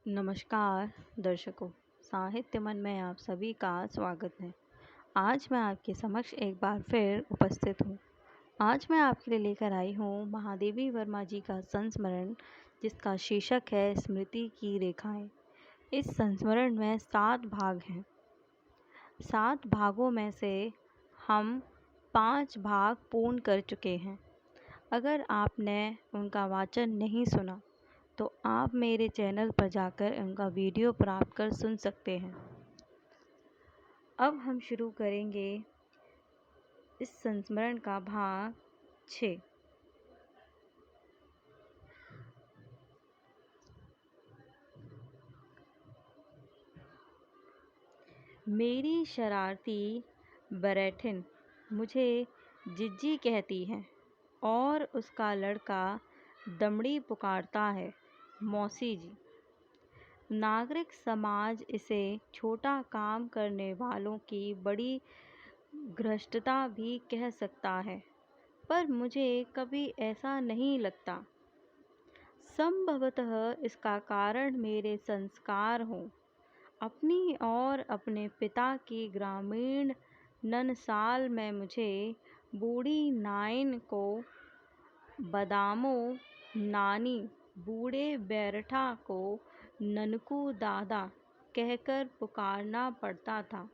नमस्कार दर्शकों, साहित्य मन में आप सभी का स्वागत है। आज मैं आपके समक्ष एक बार फिर उपस्थित हूँ। आज मैं आपके लिए लेकर आई हूँ महादेवी वर्मा जी का संस्मरण, जिसका शीर्षक है स्मृति की रेखाएं। इस संस्मरण में 7 भाग हैं। 7 भागों में से हम 5 भाग पूर्ण कर चुके हैं। अगर आपने उनका वाचन नहीं सुना तो आप मेरे चैनल पर जाकर उनका वीडियो प्राप्त कर सुन सकते हैं। अब हम शुरू करेंगे इस संस्मरण का भाग 6। मेरी शरारती बरैठिन मुझे जिज्जी कहती है और उसका लड़का दमड़ी पुकारता है मौसी जी। नागरिक समाज इसे छोटा काम करने वालों की बड़ी भ्रष्टता भी कह सकता है, पर मुझे कभी ऐसा नहीं लगता। संभवतः इसका कारण मेरे संस्कार हों। अपनी और अपने पिता की ग्रामीण ननसाल में मुझे बूढ़ी नाइन को बदामो नानी, बूढ़े बैरठा को ननकू दादा कहकर पुकारना पड़ता था।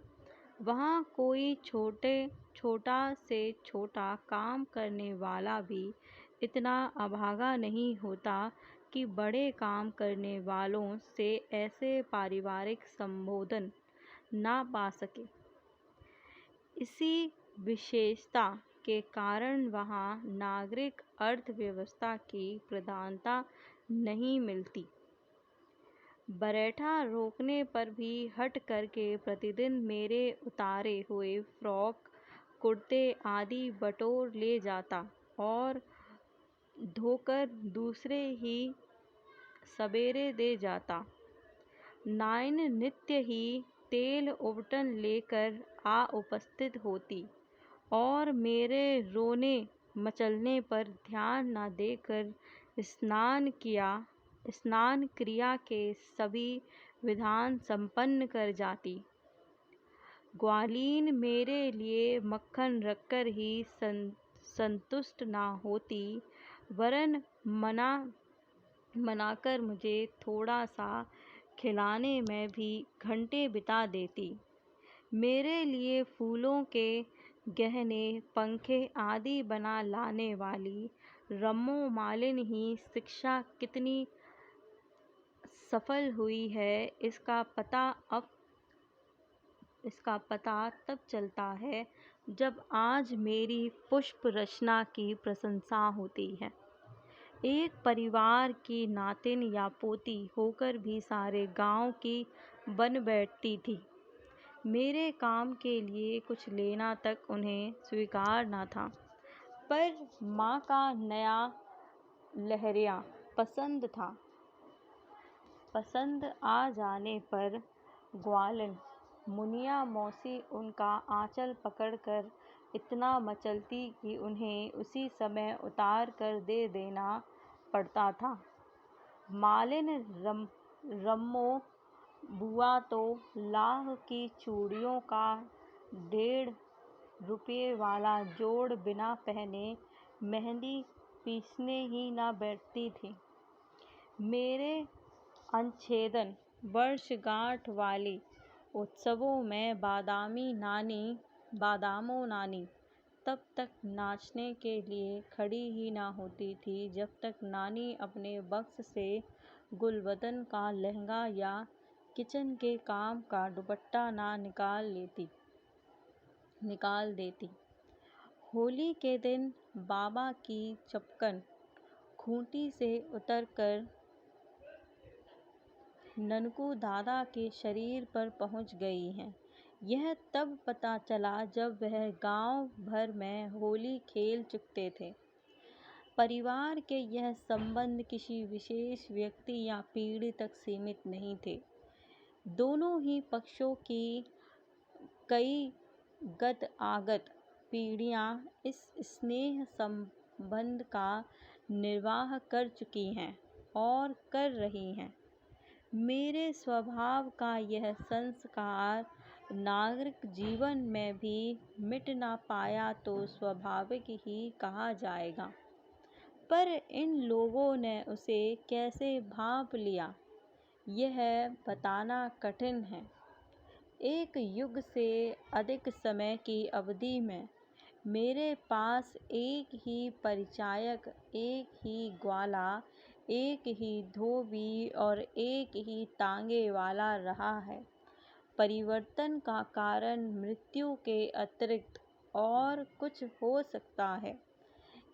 वहाँ कोई छोटा से छोटा काम करने वाला भी इतना अभागा नहीं होता कि बड़े काम करने वालों से ऐसे पारिवारिक संबोधन ना पा सके। इसी विशेषता के कारण वहाँ नागरिक अर्थव्यवस्था की प्रधानता नहीं मिलती। बरैठा रोकने पर भी हट करके प्रतिदिन मेरे उतारे हुए फ्रॉक कुर्ते आदि बटोर ले जाता और धोकर दूसरे ही सवेरे दे जाता। नाइन नित्य ही तेल उबटन लेकर आ उपस्थित होती और मेरे रोने मचलने पर ध्यान न देकर स्नान क्रिया के सभी विधान संपन्न कर जाती। ग्वालीन मेरे लिए मक्खन रखकर ही संतुष्ट ना होती, वरन मनाकर मुझे थोड़ा सा खिलाने में भी घंटे बिता देती। मेरे लिए फूलों के गहने, पंखे आदि बना लाने वाली रम्मो मालिन ही शिक्षा कितनी सफल हुई है, इसका पता तब चलता है जब आज मेरी पुष्प रचना की प्रशंसा होती है। एक परिवार की नातिन या पोती होकर भी सारे गांव की बन बैठती थी। मेरे काम के लिए कुछ लेना तक उन्हें स्वीकार न था, पर माँ का नया लहरिया पसंद आ जाने पर ग्वालन मुनिया मौसी उनका आंचल पकड़कर इतना मचलती कि उन्हें उसी समय उतार कर दे देना पड़ता था। मालिन रम्मो बुआ तो लाह की चूड़ियों का 1.5 रुपये वाला जोड़ बिना पहने मेहंदी पीसने ही न बैठती थी। मेरे अनछेदन वर्षगांठ वाले उत्सवों में बादामो नानी तब तक नाचने के लिए खड़ी ही ना होती थी जब तक नानी अपने बक्स से गुलबदन का लहंगा या किचन के काम का दुपट्टा ना निकाल देती। होली के दिन बाबा की चपकन खूंटी से उतरकर ननकू दादा के शरीर पर पहुंच गई हैं। यह तब पता चला जब वह गांव भर में होली खेल चुकते थे। परिवार के यह संबंध किसी विशेष व्यक्ति या पीढ़ी तक सीमित नहीं थे। दोनों ही पक्षों की कई गत आगत पीढ़ियां इस स्नेह संबंध का निर्वाह कर चुकी हैं और कर रही हैं। मेरे स्वभाव का यह संस्कार नागरिक जीवन में भी मिट ना पाया तो स्वाभाविक ही कहा जाएगा, पर इन लोगों ने उसे कैसे भांप लिया, यह बताना कठिन है। एक युग से अधिक समय की अवधि में मेरे पास एक ही परिचायक, एक ही ग्वाला, एक ही धोबी और एक ही तांगे वाला रहा है। परिवर्तन का कारण मृत्यु के अतिरिक्त और कुछ हो सकता है,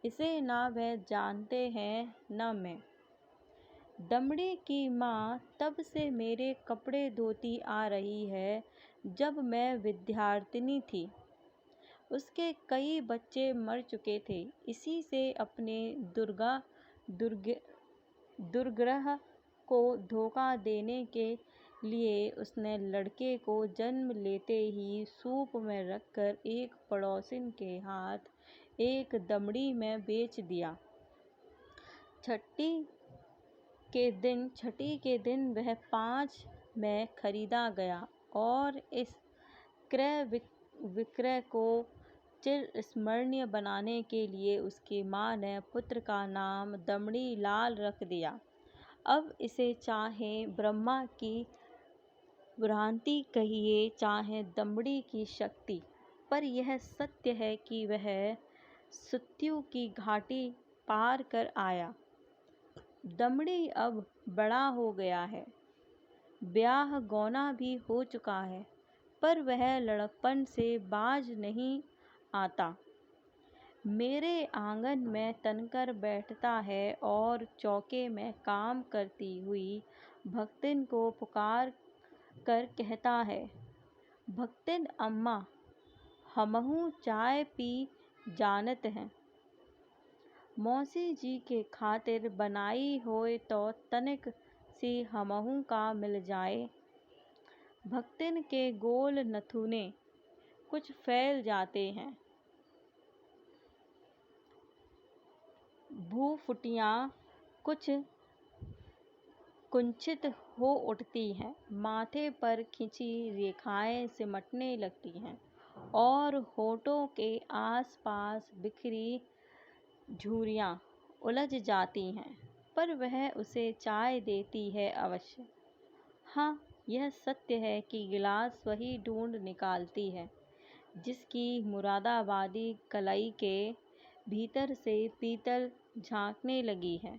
इसे ना वह जानते हैं न मैं। दमड़ी की माँ तब से मेरे कपड़े धोती आ रही है जब मैं विद्यार्थिनी थी। उसके कई बच्चे मर चुके थे। इसी से अपने दुर्ग्रह को धोखा देने के लिए उसने लड़के को जन्म लेते ही सूप में रखकर एक पड़ोसिन के हाथ एक दमड़ी में बेच दिया। छठी के दिन वह 5 में खरीदा गया और इस क्रय विक्रय को चिरस्मरणीय बनाने के लिए उसकी माँ ने पुत्र का नाम दमड़ी लाल रख दिया। अब इसे चाहे ब्रह्मा की भ्रांति कहिए, चाहे दमड़ी की शक्ति, पर यह सत्य है कि वह सुत्यु की घाटी पार कर आया। दमड़ी अब बड़ा हो गया है, ब्याह गौना भी हो चुका है, पर वह लड़कपन से बाज नहीं आता। मेरे आंगन में तनकर बैठता है और चौके में काम करती हुई भक्तिन को पुकार कर कहता है, भक्तिन अम्मा, हमहू चाय पी जानत हैं। मौसी जी के खातिर बनाई होए तो तनिक सी हमहू का मिल जाए। भक्तिन के गोल नथुने कुछ फैल जाते हैं, भूफुटियाँ कुछ कुंचित हो उठती हैं, माथे पर खिंची रेखाएं सिमटने लगती हैं और होठों के आसपास बिखरी झुर्रियाँ उलझ जाती हैं, पर वह उसे चाय देती है अवश्य। हाँ, यह सत्य है कि गिलास वही ढूंढ निकालती है जिसकी मुरादाबादी कलई के भीतर से पीतल झांकने लगी है।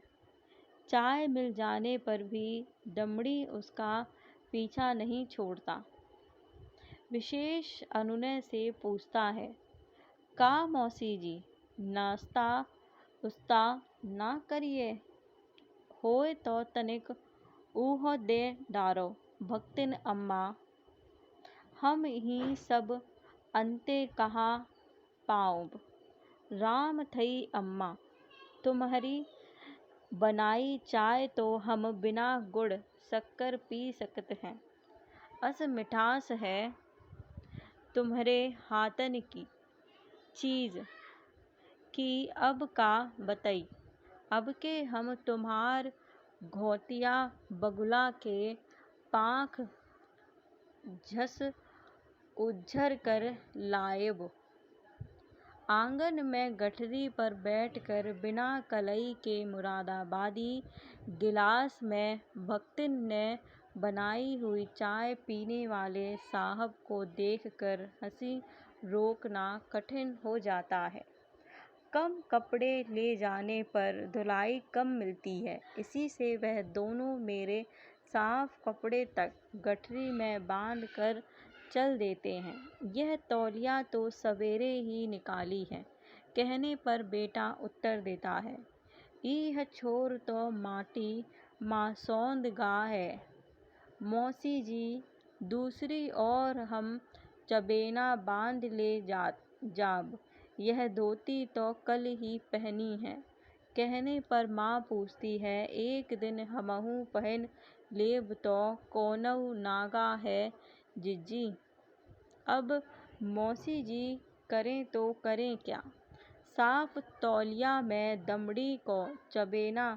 चाय मिल जाने पर भी दमड़ी उसका पीछा नहीं छोड़ता। विशेष अनुनय से पूछता है, का मौसी जी, नाश्ता उस्ता ना करिए होए तो तनिक ऊहो दे डारो। भक्तिन अम्मा, हम ही सब अंते कहाँ पाऊब। राम थई अम्मा, तुम्हारी बनाई चाय तो हम बिना गुड़ शक्कर पी सकते हैं। अस मिठास है तुम्हारे हाथन की चीज की अब का बतई। अब के हम तुम्हार घोतिया बगुला के पाँख झस उज्झर कर लाएब। आंगन में गठरी पर बैठकर बिना कलई के मुरादाबादी गिलास में भक्तिन ने बनाई हुई चाय पीने वाले साहब को देखकर हंसी रोकना कठिन हो जाता है। कम कपड़े ले जाने पर धुलाई कम मिलती है, इसी से वह दोनों मेरे साफ कपड़े तक गठरी में बांध कर चल देते हैं। यह तौलिया तो सवेरे ही निकाली है, कहने पर बेटा उत्तर देता है, यह छोर तो माटी माँ सौंद गा है मौसी जी, दूसरी ओर हम चबेना बांध ले जाब। यह धोती तो कल ही पहनी है। कहने पर माँ पूछती है, एक दिन हमहू पहन लेब तो कौनऊ नागा है जिज्जी। अब मौसी जी करें तो करें क्या। साफ तौलिया में दमड़ी को चबेना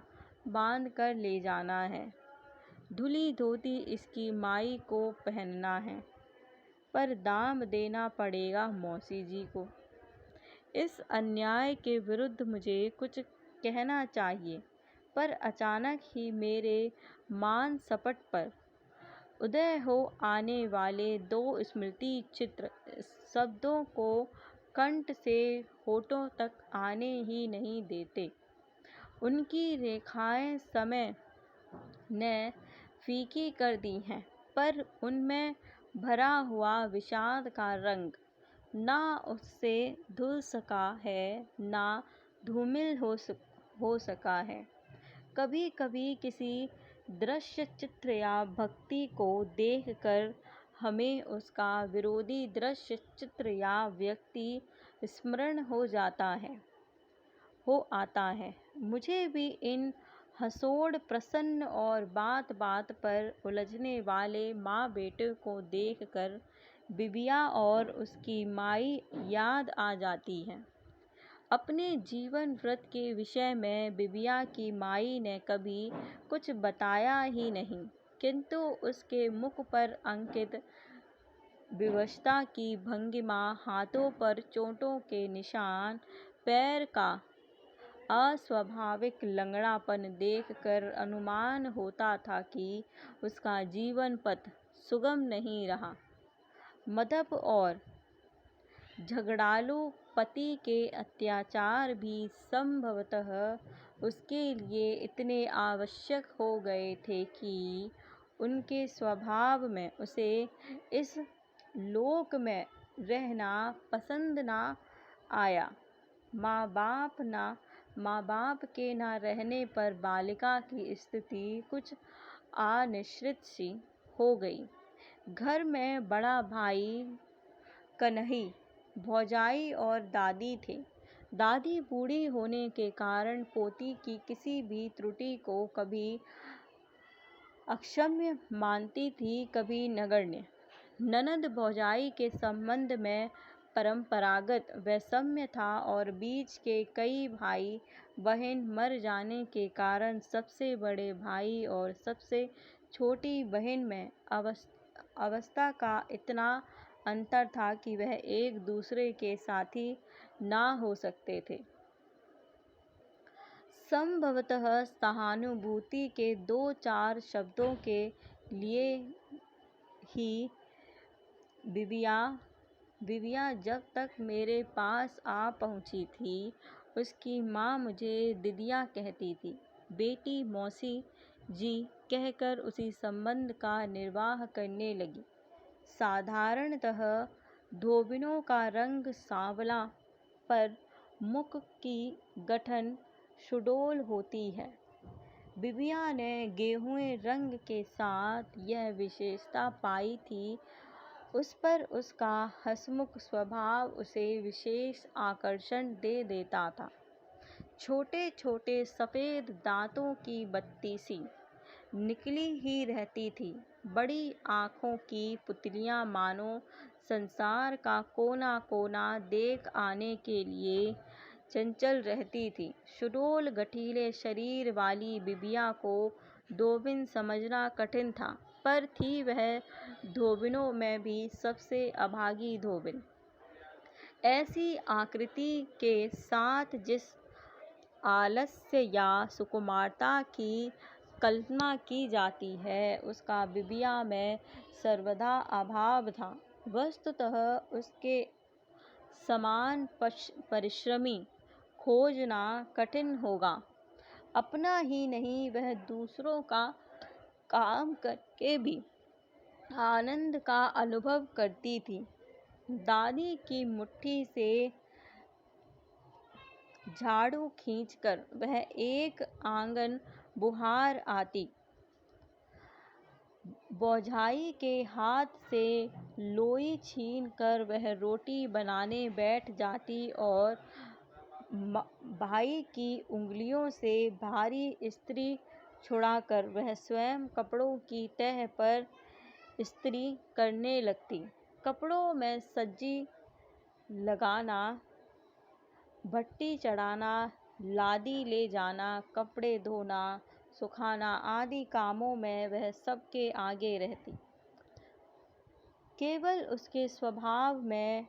बांध कर ले जाना है। धुली धोती इसकी माई को पहनना है, पर दाम देना पड़ेगा मौसी जी को। इस अन्याय के विरुद्ध मुझे कुछ कहना चाहिए, पर अचानक ही मेरे मान सपट पर उदय हो आने वाले दो स्मृति चित्र शब्दों को कंठ से होठों तक आने ही नहीं देते। उनकी रेखाएं समय ने फीकी कर दी हैं, पर उनमें भरा हुआ विषाद का रंग ना उससे धुल सका है, ना धूमिल हो सका है। कभी कभी किसी दृश्य चित्र या भक्ति को देखकर हमें उसका विरोधी दृश्य चित्र या व्यक्ति स्मरण हो आता है। मुझे भी इन हंसोड़ प्रसन्न और बात बात पर उलझने वाले माँ बेटे को देखकर बिबिया और उसकी माई याद आ जाती है। अपने जीवन व्रत के विषय में बिबिया की माई ने कभी कुछ बताया ही नहीं, किंतु उसके मुख पर अंकित विवशता की भंगिमा, हाथों पर चोटों के निशान, पैर का अस्वाभाविक लंगड़ापन देखकर अनुमान होता था कि उसका जीवन पथ सुगम नहीं रहा। मदप और झगड़ालू पति के अत्याचार भी संभवतः उसके लिए इतने आवश्यक हो गए थे कि उनके स्वभाव में उसे इस लोक में रहना पसंद ना आया। माँ बाप के न रहने पर बालिका की स्थिति कुछ अनिश्चित सी हो गई। घर में बड़ा भाई कन्हई, भौजाई और दादी थे। दादी बूढ़ी होने के कारण पोती की किसी भी त्रुटि को कभी अक्षम्य मानती थी, कभी नगण्य। ननद भौजाई के संबंध में परंपरागत वैषम्य था और बीच के कई भाई बहन मर जाने के कारण सबसे बड़े भाई और सबसे छोटी बहन में अवस्था का इतना अंतर था कि वह एक दूसरे के साथी ना हो सकते थे। संभवतः सहानुभूति के दो चार शब्दों के लिए ही बिबिया जब तक मेरे पास आ पहुंची थी, उसकी माँ मुझे दीदिया कहती थी। बेटी मौसी जी कहकर उसी संबंध का निर्वाह करने लगी। साधारणतः धोबिनों का रंग सांवला, पर मुख की गठन सुडौल होती है। बिबिया ने गेहुए रंग के साथ यह विशेषता पाई थी। उस पर उसका हंसमुख स्वभाव उसे विशेष आकर्षण दे देता था। छोटे छोटे सफ़ेद दांतों की बत्ती सी निकली ही रहती थी। बड़ी आँखों की पुतलियाँ मानो संसार का कोना कोना देख आने के लिए चंचल रहती थी। सुडौल गठीले शरीर वाली बिबिया को धोबिन समझना कठिन था, पर थी वह धोबिनों में भी सबसे अभागी धोबिन। ऐसी आकृति के साथ जिस आलस्य या सुकुमारता की कल्पना की जाती है, उसका बिबिया में सर्वदा अभाव था। वस्तुतः उसके समान परिश्रमी खोजना कठिन होगा। अपना ही नहीं, वह दूसरों का काम करके भी आनंद का अनुभव करती थी। दादी की मुट्ठी से झाड़ू खींचकर वह एक आंगन बुहार आती। भौजाई के हाथ से लोई छीनकर वह रोटी बनाने बैठ जाती और भाई की उंगलियों से भारी इस्त्री छुड़ाकर वह स्वयं कपड़ों की तह पर इस्त्री करने लगती। कपड़ों में सज्जी लगाना, भट्टी चढ़ाना, लादी ले जाना, कपड़े धोना, सुखाना आदि कामों में वह सबके आगे रहती। केवल उसके स्वभाव में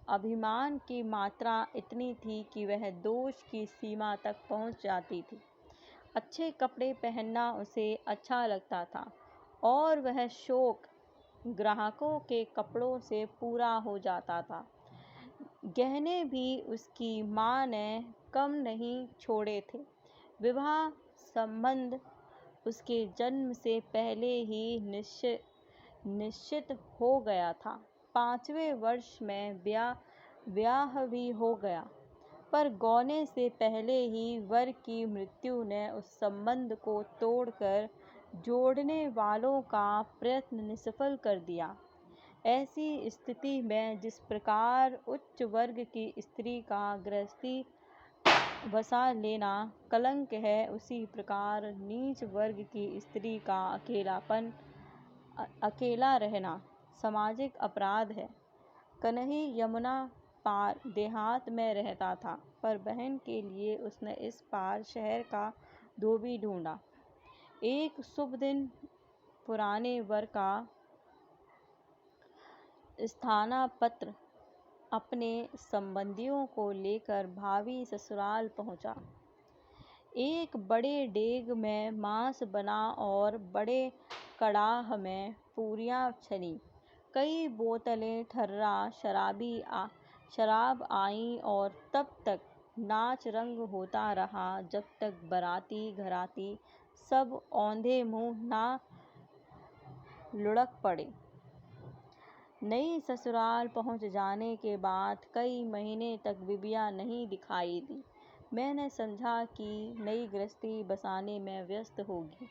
अभिमान की मात्रा इतनी थी कि वह दोष की सीमा तक पहुंच जाती थी। अच्छे कपड़े पहनना उसे अच्छा लगता था और वह शौक ग्राहकों के कपड़ों से पूरा हो जाता था। गहने भी उसकी माँ ने कम नहीं छोड़े थे। विवाह संबंध उसके जन्म से पहले ही निश्चित हो गया था। 5वें वर्ष में ब्याह भी हो गया, पर गौने से पहले ही वर की मृत्यु ने उस संबंध को तोड़कर जोड़ने वालों का प्रयत्न निष्फल कर दिया। ऐसी स्थिति में जिस प्रकार उच्च वर्ग की स्त्री का गृहस्थी बसा लेना कलंक है, उसी प्रकार नीच वर्ग की स्त्री का अकेला रहना सामाजिक अपराध है। कन्हई यमुना पार देहात में रहता था, पर बहन के लिए उसने इस पार शहर का धोबी ढूंढा। एक शुभ दिन पुराने वर का स्थानापन्न अपने संबंधियों को लेकर भावी ससुराल पहुंचा। एक बड़े डेग में मांस बना और बड़े कड़ाह में पूरियां छनी। कई बोतलें ठर्रा शराब आईं और तब तक नाच रंग होता रहा जब तक बाराती घराती सब औंधे मुंह ना लुढ़क पड़े। नई ससुराल पहुंच जाने के बाद कई महीने तक बिबिया नहीं दिखाई दी। मैंने समझा कि नई गृहस्थी बसाने में व्यस्त होगी।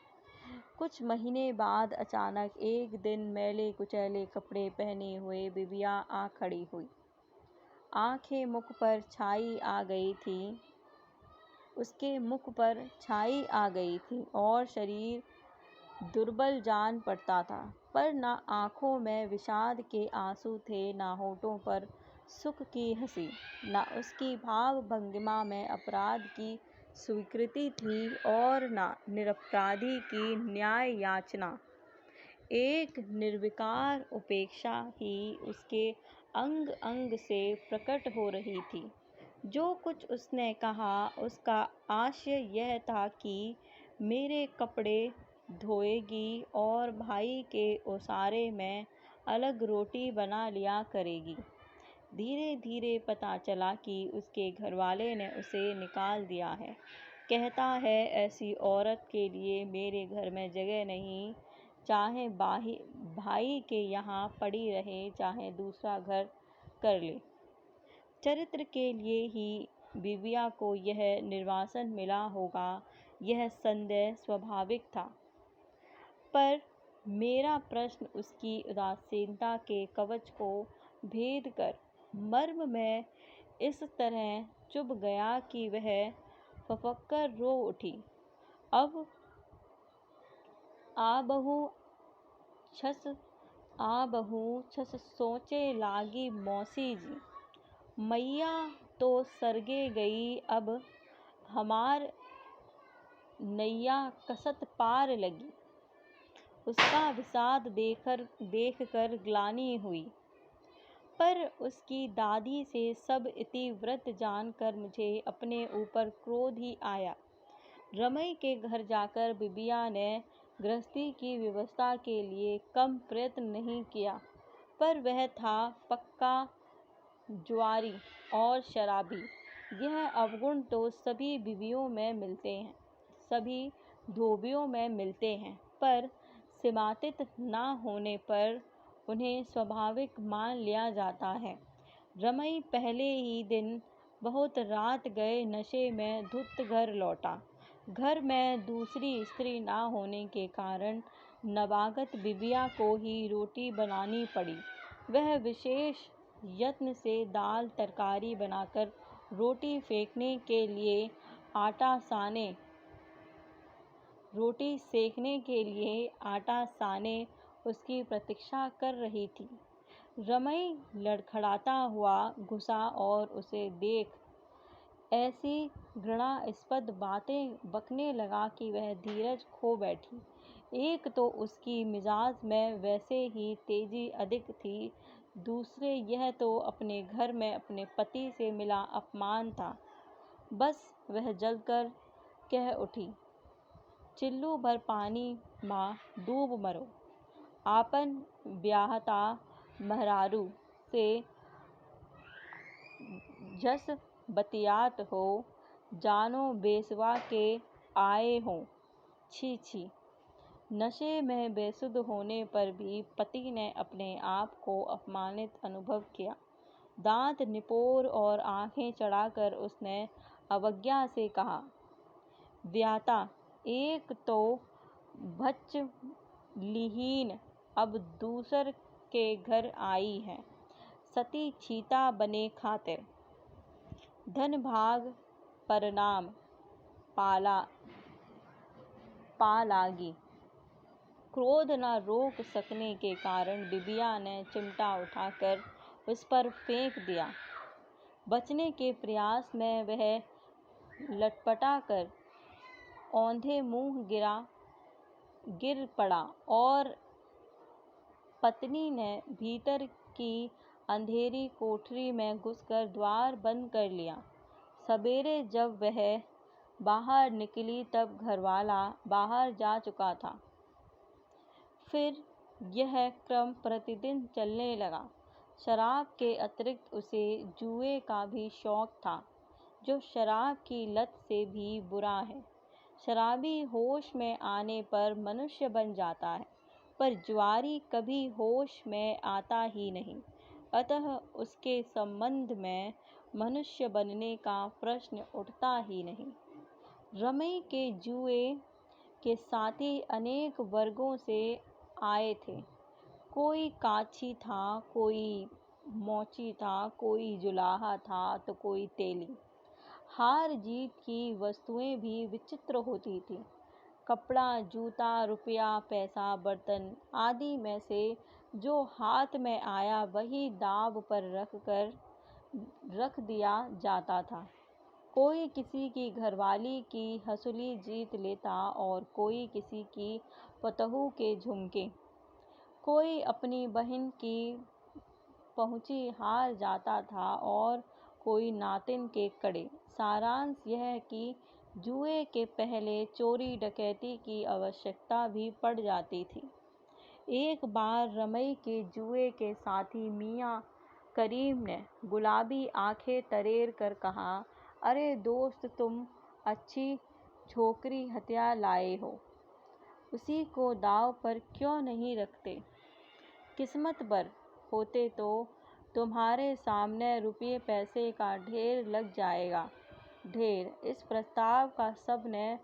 कुछ महीने बाद अचानक एक दिन मैले कुचैले कपड़े पहने हुए बिबिया आ खड़ी हुई। आंखें मुख पर छाई आ गई थी। उसके मुख पर छाई आ गई थी और शरीर दुर्बल जान पड़ता था, पर ना आंखों में विषाद के आंसू थे, ना होठों पर सुख की हंसी, ना उसकी भाव भंगिमा में अपराध की स्वीकृति थी और ना निरपराधी की न्याय याचना। एक निर्विकार उपेक्षा ही उसके अंग अंग से प्रकट हो रही थी। जो कुछ उसने कहा उसका आशय यह था कि मेरे कपड़े धोएगी और भाई के ओसारे में अलग रोटी बना लिया करेगी। धीरे धीरे पता चला कि उसके घरवाले ने उसे निकाल दिया है। कहता है ऐसी औरत के लिए मेरे घर में जगह नहीं, चाहे भाई के यहाँ पड़ी रहे, चाहे दूसरा घर कर ले। चरित्र के लिए ही बिबिया को यह निर्वासन मिला होगा, यह संदेह स्वाभाविक था। पर मेरा प्रश्न उसकी उदासीनता के कवच को भेद कर मर्म में इस तरह चुभ गया कि वह फफक रो उठी। अब आबहू छस सोचे लागी मौसी जी, मैया तो सरगे गई, अब हमार नैया कसत पार लगी। उसका विषाद देखकर ग्लानि हुई, पर उसकी दादी से सब इतिवृत्त जानकर मुझे अपने ऊपर क्रोध ही आया। रमई के घर जाकर बिबिया ने गृहस्थी की व्यवस्था के लिए कम प्रयत्न नहीं किया, पर वह था पक्का जुआरी और शराबी। यह अवगुण तो सभी बीवियों में मिलते हैं, सभी धोबियों में मिलते हैं, पर सीमातीत न होने पर उन्हें स्वाभाविक मान लिया जाता है। रमई पहले ही दिन बहुत रात गए नशे में धुत घर लौटा। घर में दूसरी स्त्री न होने के कारण नवागत बिबिया को ही रोटी बनानी पड़ी। वह विशेष यत्न से दाल तरकारी बनाकर रोटी सेकने के लिए आटा साने उसकी प्रतीक्षा कर रही थी। रमई लड़खड़ाता हुआ घुसा और उसे देख ऐसी घृणास्पद बातें बकने लगा कि वह धीरज खो बैठी। एक तो उसकी मिजाज में वैसे ही तेजी अधिक थी, दूसरे यह तो अपने घर में अपने पति से मिला अपमान था। बस वह जलकर कह उठी, चिल्लू भर पानी माँ डूब मरो। आपन ब्याहता महरारू से जस बतियात हो, जानो बेसवा के आए हो। छी छी। नशे में बेसुध होने पर भी पति ने अपने आप को अपमानित अनुभव किया। दांत निपोर और आंखें चढ़ाकर उसने अवज्ञा से कहा, व्याता, एक तो भच्च लिहीन अब दूसर के घर आई है, सती छीता बने खातिर। धन भाग परनाम पालागी। क्रोध न रोक सकने के कारण बिबिया ने चिमटा उठाकर उस पर फेंक दिया। बचने के प्रयास में वह लटपटा कर औंधे मुंह गिर पड़ा और पत्नी ने भीतर की अंधेरी कोठरी में घुसकर द्वार बंद कर लिया। सवेरे जब वह बाहर निकली तब घरवाला बाहर जा चुका था। फिर यह क्रम प्रतिदिन चलने लगा। शराब के अतिरिक्त उसे जुए का भी शौक था, जो शराब की लत से भी बुरा है। शराबी होश में आने पर मनुष्य बन जाता है, पर जुआरी कभी होश में आता ही नहीं। अतः उसके संबंध में मनुष्य बनने का प्रश्न उठता ही नहीं। रमई के जुए के साथी अनेक वर्गों से आए थे। कोई काछी था, कोई मोची था, कोई जुलाहा था तो कोई तेली। हार जीत की वस्तुएं भी विचित्र होती थी। कपड़ा, जूता, रुपया, पैसा, बर्तन आदि में से जो हाथ में आया वही दांव पर रख दिया जाता था। कोई किसी की घरवाली की हंसुली जीत लेता और कोई किसी की पतोहू के झुमके, कोई अपनी बहन की पहुंची हार जाता था और कोई नातिन के कड़े। सारांश यह है कि जुए के पहले चोरी डकैती की आवश्यकता भी पड़ जाती थी। एक बार रमई के जुए के साथी मियाँ करीम ने गुलाबी आंखें तरेर कर कहा, अरे दोस्त, तुम अच्छी छोकरी हत्या लाए हो, उसी को दाव पर क्यों नहीं रखते? किस्मत बर होते तो तुम्हारे सामने रुपये पैसे का ढेर लग जाएगा। ढेर। इस प्रस्ताव का सबने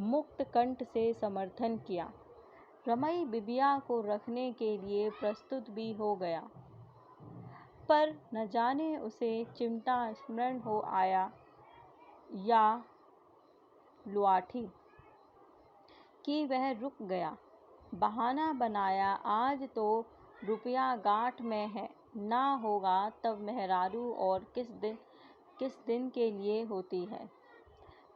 मुक्त कंठ से समर्थन किया। रमई बिबिया को रखने के लिए प्रस्तुत भी हो गया, पर न जाने उसे चिमटा स्मरण हो आया या लुआठी कि वह रुक गया। बहाना बनाया, आज तो रुपया गांठ में है, ना होगा तब मेहरारू और किस दिन के लिए होती है।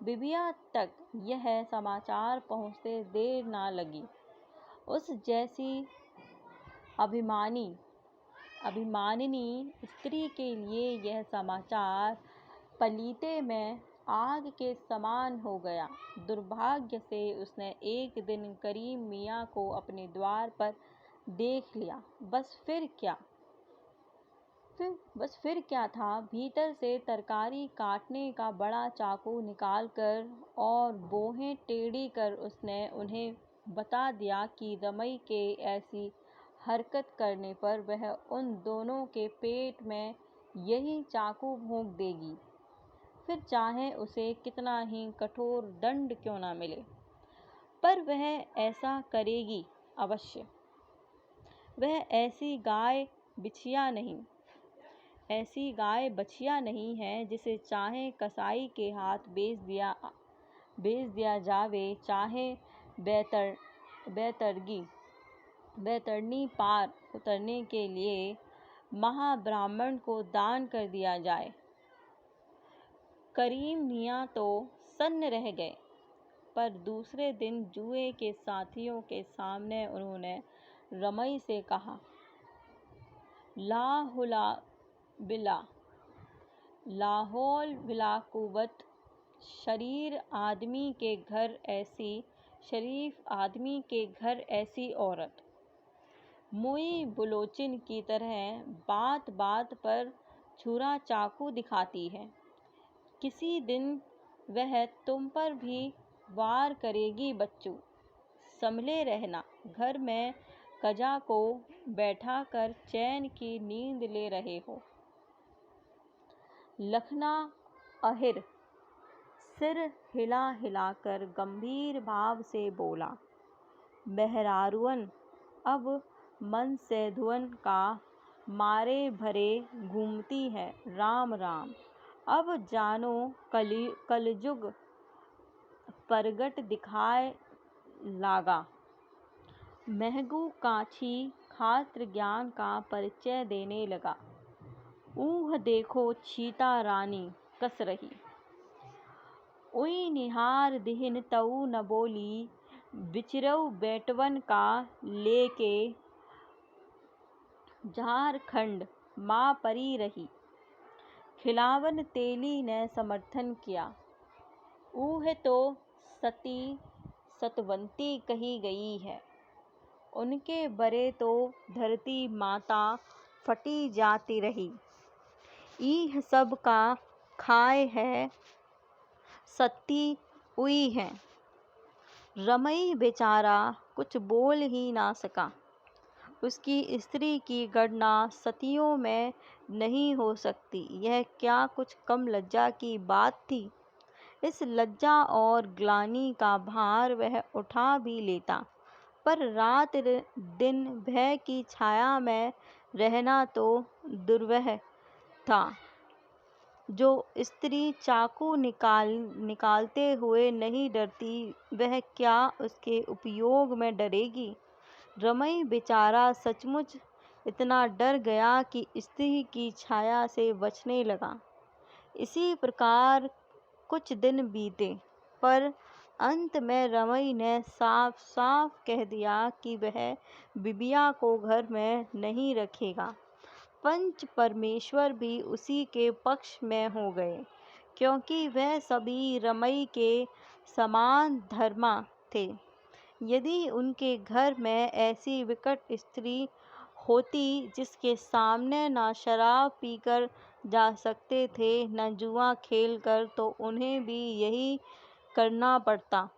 बिबिया तक यह समाचार पहुँचते देर ना लगी। उस जैसी अभिमानिनी स्त्री के लिए यह समाचार पलीते में आग के समान हो गया। दुर्भाग्य से उसने एक दिन करीम मियाँ को अपने द्वार पर देख लिया। बस फिर क्या था, भीतर से तरकारी काटने का बड़ा चाकू निकालकर और बोहें टेढ़ी कर उसने उन्हें बता दिया कि रमई के ऐसी हरकत करने पर वह उन दोनों के पेट में यही चाकू भोंक देगी, फिर चाहे उसे कितना ही कठोर दंड क्यों न मिले, पर वह ऐसा करेगी अवश्य। वह ऐसी गाय बछिया नहीं है जिसे चाहे कसाई के हाथ बेच दिया जावे, चाहे बैतरनी पार उतरने के लिए महाब्राह्मण को दान कर दिया जाए। करीम मियाँ तो सन्न रह गए, पर दूसरे दिन जुए के साथियों के सामने उन्होंने रमई से कहा, ला हुला बिला लाहौल बिला कुव्वत, शरीफ आदमी के घर ऐसी औरत। मुई बुलोचिन की तरह बात बात पर छुरा चाकू दिखाती है। किसी दिन वह तुम पर भी वार करेगी बच्चू, संभले रहना। घर में कजा को बैठा कर चैन की नींद ले रहे हो। लखना अहिर सिर हिला हिलाकर गंभीर भाव से बोला, मेहरारूअन अब मन सेधुअन का मारे भरे घूमती है। राम राम, अब जानो कलयुग परगट दिखाए लागा। महगू काछी खात्र ज्ञान का परिचय देने लगा। ऊह देखो चीता रानी कस रही। उई निहार दिहिन तऊ न बोली, बिचरऊ बेटवन का लेके झारखंड माँ परी रही। खिलावन तेली ने समर्थन किया। ऊह तो सती सतवंती कही गई है। उनके बरे तो धरती माता फटी जाती रही। ईह सब का खाए है सती उई है। रमई बेचारा कुछ बोल ही ना सका। उसकी स्त्री की गणना सतियों में नहीं हो सकती। यह क्या कुछ कम लज्जा की बात थी। इस लज्जा और ग्लानि का भार वह उठा भी लेता, पर रात दिन भय की छाया में रहना तो दुर्वह था। जो स्त्री चाकू निकालते हुए नहीं डरती, वह क्या उसके उपयोग में डरेगी। रमई बेचारा सचमुच इतना डर गया कि स्त्री की छाया से बचने लगा। इसी प्रकार कुछ दिन बीते, पर अंत में रमई ने साफ साफ कह दिया कि वह बिबिया को घर में नहीं रखेगा। पंच परमेश्वर भी उसी के पक्ष में हो गए, क्योंकि वह सभी रमई के समान धर्मा थे। यदि उनके घर में ऐसी विकट स्त्री होती जिसके सामने न शराब पीकर जा सकते थे न जुआ खेलकर, तो उन्हें भी यही करना पड़ता।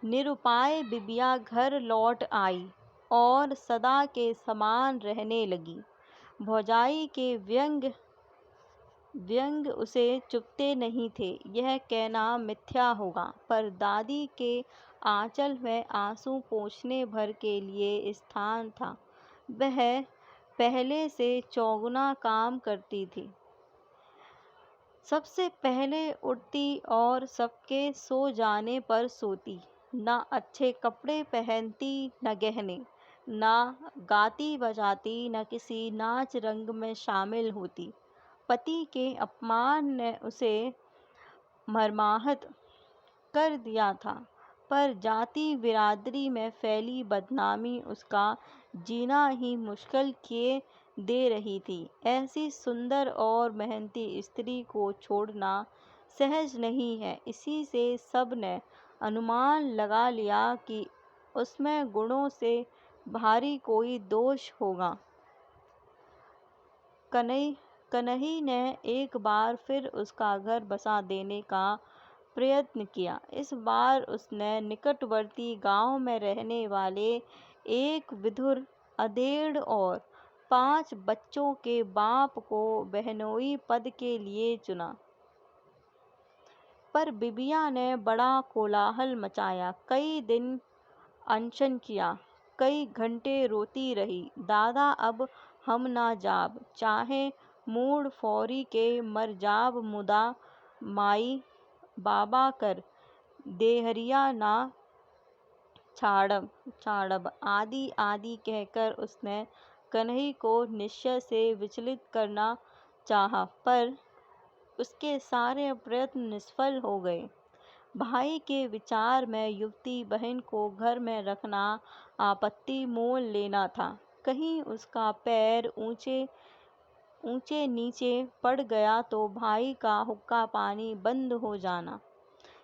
निरुपाय बिबिया घर लौट आई और सदा के समान रहने लगी। भौजाई के व्यंग उसे चुभते नहीं थे, यह कहना मिथ्या होगा, पर दादी के आंचल में आंसू पोंछने भर के लिए स्थान था। वह पहले से चौगुना काम करती थी। सबसे पहले उठती और सबके सो जाने पर सोती। न अच्छे कपड़े पहनती, न गहने, न गाती बजाती, न किसी नाच रंग में शामिल होती। पति के अपमान ने उसे मर्माहत कर दिया था, पर जाति बिरादरी में फैली बदनामी उसका जीना ही मुश्किल किए दे रही थी। ऐसी सुंदर और मेहनती स्त्री को छोड़ना सहज नहीं है। इसी से सब ने अनुमान लगा लिया कि उसमें गुणों से भारी कोई दोष होगा। कन्हई ने एक बार फिर उसका घर बसा देने का प्रयत्न किया। इस बार उसने निकटवर्ती गांव में रहने वाले एक विधुर, अधेड़ और 5 बच्चों के बाप को बहनोई पद के लिए चुना। पर बिबिया ने बड़ा कोलाहल मचाया, कई दिन अनशन किया, कई घंटे रोती रही। दादा अब हम ना जाब, चाहे मूड फौरी के मर जाब, मुदा माई बाबा कर देहरिया ना छाड़ब आदि आदि कहकर उसने कन्हई को निश्चय से विचलित करना चाहा, पर उसके सारे प्रयत्न निष्फल हो गए। भाई के विचार में युवती बहन को घर में रखना आपत्ति मोल लेना था। कहीं उसका पैर ऊंचे नीचे पड़ गया तो भाई का हुक्का पानी बंद हो जाना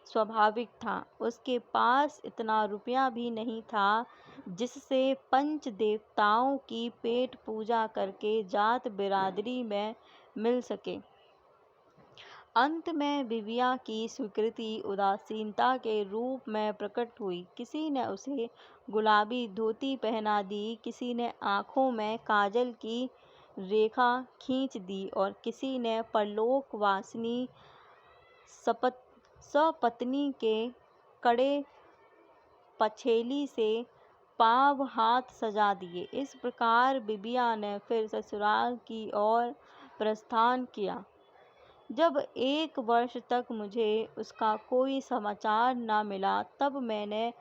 स्वाभाविक था। उसके पास इतना रुपया भी नहीं था जिससे पंच देवताओं की पेट पूजा करके जात बिरादरी में मिल सके। अंत में बिबिया की स्वीकृति उदासीनता के रूप में प्रकट हुई। किसी ने उसे गुलाबी धोती पहना दी, किसी ने आँखों में काजल की रेखा खींच दी और किसी ने परलोकवासिनी सपत्नी के कड़े पछेली से पाँव हाथ सजा दिए। इस प्रकार बिबिया ने फिर ससुराल की ओर प्रस्थान किया। जब 1 वर्ष तक मुझे उसका कोई समाचार न मिला, तब मैंने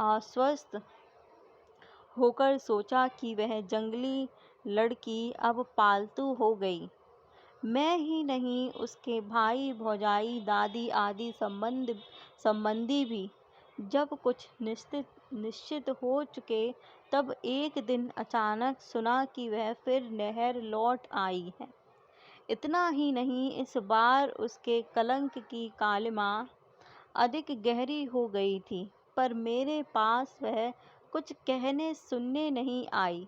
आश्वस्त होकर सोचा कि वह जंगली लड़की अब पालतू हो गई। मैं ही नहीं, उसके भाई भौजाई दादी आदि संबंधी भी जब कुछ निश्चित हो चुके, तब एक दिन अचानक सुना कि वह फिर नहर लौट आई है। इतना ही नहीं, इस बार उसके कलंक की कालिमा अधिक गहरी हो गई थी, पर मेरे पास वह कुछ कहने सुनने नहीं आई।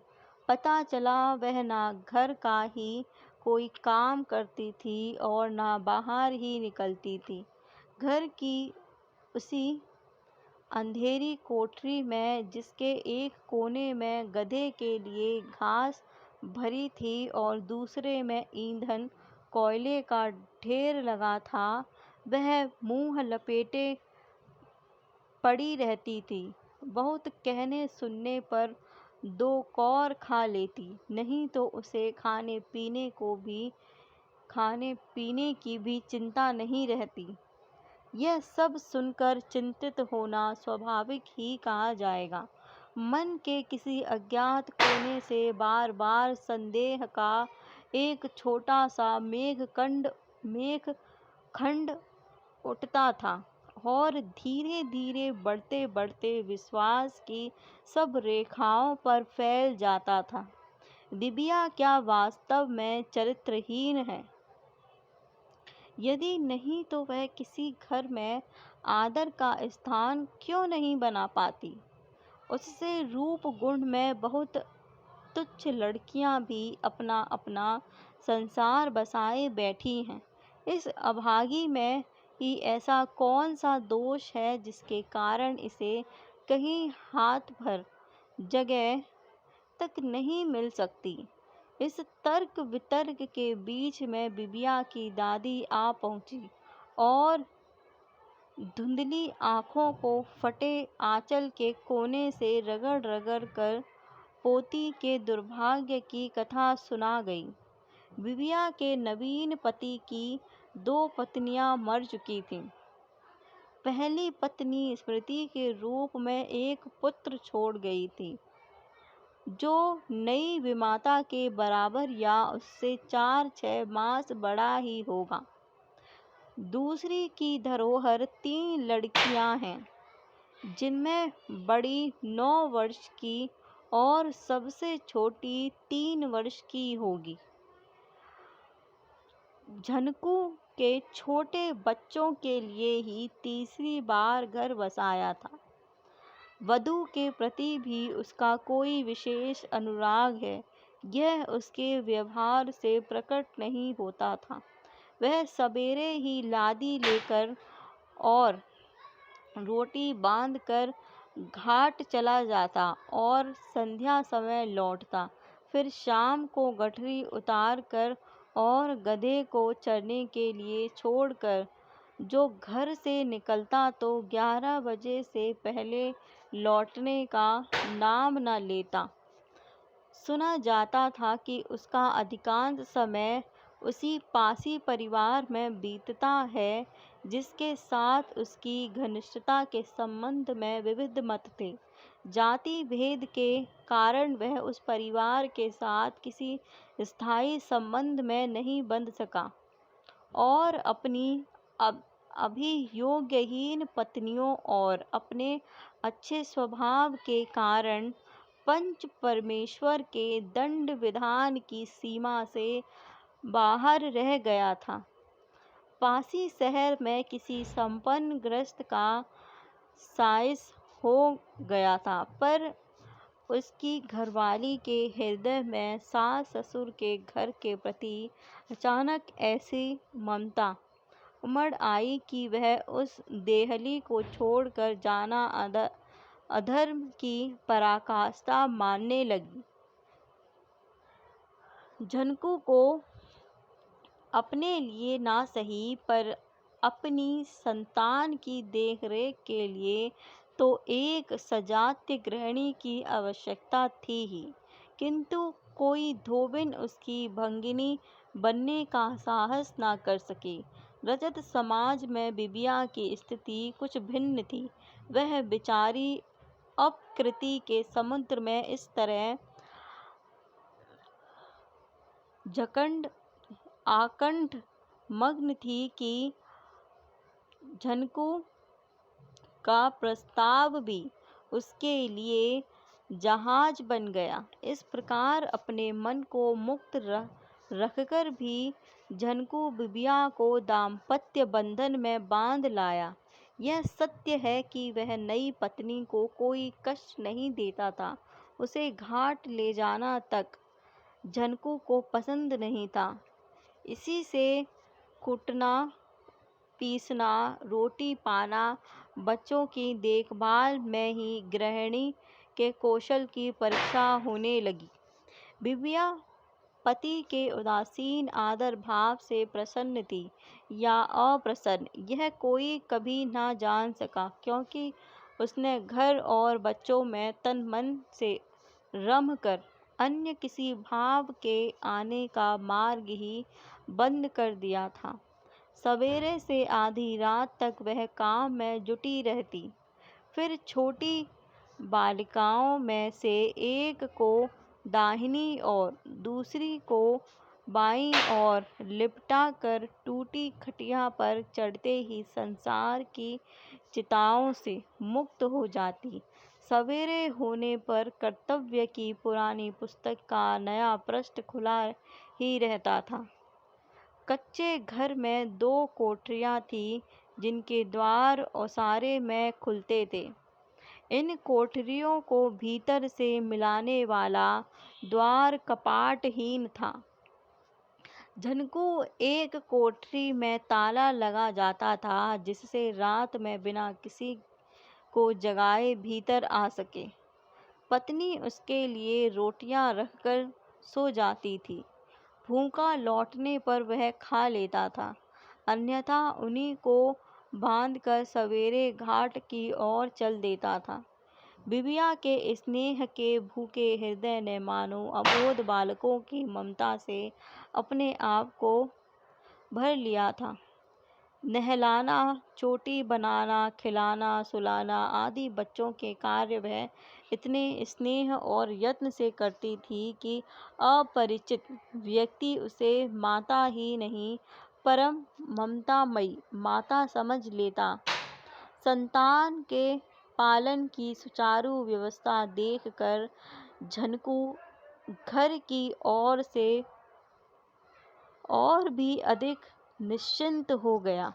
पता चला वह ना घर का ही कोई काम करती थी और ना बाहर ही निकलती थी। घर की उसी अंधेरी कोठरी में, जिसके एक कोने में गधे के लिए घास भरी थी और दूसरे में ईंधन कोयले का ढेर लगा था, वह मुंह लपेटे पड़ी रहती थी। बहुत कहने सुनने पर 2 कौर खा लेती, नहीं तो उसे खाने पीने की भी चिंता नहीं रहती। यह सब सुनकर चिंतित होना स्वाभाविक ही कहा जाएगा। मन के किसी अज्ञात कोने से बार बार संदेह का एक छोटा सा मेघखंड उठता था और धीरे धीरे बढ़ते बढ़ते विश्वास की सब रेखाओं पर फैल जाता था। बिबिया क्या वास्तव में चरित्रहीन है? यदि नहीं तो वह किसी घर में आदर का स्थान क्यों नहीं बना पाती? उससे रूप गुण में बहुत तुच्छ लड़कियां भी अपना अपना संसार बसाए बैठी हैं। इस अभागी में ही ऐसा कौन सा दोष है जिसके कारण इसे कहीं हाथ भर जगह तक नहीं मिल सकती? इस तर्क वितर्क के बीच में बिबिया की दादी आ पहुंची और धुंधली आंखों को फटे आंचल के कोने से रगड़ रगड़ कर पोती के दुर्भाग्य की कथा सुना गई। बिबिया के नवीन पति की 2 पत्नियां मर चुकी थीं। पहली पत्नी स्मृति के रूप में एक पुत्र छोड़ गई थी, जो नई विमाता के बराबर या उससे 4-6 मास बड़ा ही होगा। दूसरी की धरोहर 3 लड़कियां हैं, जिनमें बड़ी 9 वर्ष की और सबसे छोटी 3 वर्ष की होगी। झनकू के छोटे बच्चों के लिए ही तीसरी बार घर बसाया था। वधू के प्रति भी उसका कोई विशेष अनुराग है, यह उसके व्यवहार से प्रकट नहीं होता था। वह सवेरे ही लादी लेकर और रोटी बांधकर घाट चला जाता और संध्या समय लौटता। फिर शाम को गठरी उतार कर और गधे को चरने के लिए छोड़कर जो घर से निकलता तो 11 बजे से पहले लौटने का नाम न लेता। सुना जाता था कि उसका अधिकांश समय उसी पासी परिवार में बीतता है, जिसके साथ उसकी घनिष्ठता के संबंध में विविध मत थे। जाति भेद के कारण वह उस परिवार के साथ किसी स्थायी संबंध में नहीं बंध सका और अपनी अभियोगहीन पत्नियों और अपने अच्छे स्वभाव के कारण पंच परमेश्वर के दंड विधान की सीमा से बाहर रह गया था। पासी शहर में किसी संपन्न गृहस्थ का साइस हो गया था, पर उसकी घरवाली के हृदय में सास ससुर के घर के प्रति अचानक ऐसी ममता उमड़ आई कि वह उस देहली को छोड़कर जाना अधर्म की पराकाष्ठा मानने लगी। झनकू को अपने लिए ना सही पर अपनी संतान की देखरेख के लिए तो एक सजातीय गृहिणी की आवश्यकता थी ही, किंतु कोई धोबिन उसकी भंगिनी बनने का साहस न कर सके। रजत समाज में बिबिया की स्थिति कुछ भिन्न थी। वह बेचारी अपकृति के समुद्र में इस तरह आकंठ मग्न थी कि झनकू का प्रस्ताव भी उसके लिए जहाज बन गया। इस प्रकार अपने मन को मुक्त रखकर भी झनकू बिबिया को दाम्पत्य बंधन में बांध लाया। यह सत्य है कि वह नई पत्नी को कोई कष्ट नहीं देता था। उसे घाट ले जाना तक झनकू को पसंद नहीं था। इसी से कुटना, पीसना, रोटी पाना, बच्चों की देखभाल में ही गृहिणी के कौशल की परीक्षा होने लगी। बिबिया पति के उदासीन आदर भाव से प्रसन्न थी या अप्रसन्न, यह कोई कभी न जान सका, क्योंकि उसने घर और बच्चों में तन मन से रम कर अन्य किसी भाव के आने का मार्ग ही बंद कर दिया था। सवेरे से आधी रात तक वह काम में जुटी रहती, फिर छोटी बालिकाओं में से एक को दाहिनी और दूसरी को बाईं ओर लिपटा कर टूटी खटिया पर चढ़ते ही संसार की चिताओं से मुक्त हो जाती। सवेरे होने पर कर्तव्य की पुरानी पुस्तक का नया पृष्ठ खुला ही रहता था। कच्चे घर में 2 कोठरियां थीं, जिनके द्वार ओसारे में खुलते थे। इन कोठरियों को भीतर से मिलाने वाला द्वार कपाटहीन था। झनकू एक कोठरी में ताला लगा जाता था, जिससे रात में बिना किसी को जगाए भीतर आ सके। पत्नी उसके लिए रोटियां रखकर सो जाती थी। भूखा लौटने पर वह खा लेता था, अन्यथा उन्हीं को बांधकर सवेरे घाट की ओर चल देता था। बिबिया के स्नेह के भूखे हृदय ने मानो अबोध बालकों की ममता से अपने आप को भर लिया था। नहलाना, चोटी बनाना, खिलाना, सुलाना आदि बच्चों के कार्य वह इतने स्नेह और यत्न से करती थी कि अपरिचित व्यक्ति उसे माता ही नहीं, परम ममतामयी माता समझ लेता। संतान के पालन की सुचारू व्यवस्था देखकर झनकू घर की ओर से और भी अधिक निश्चिंत हो गया।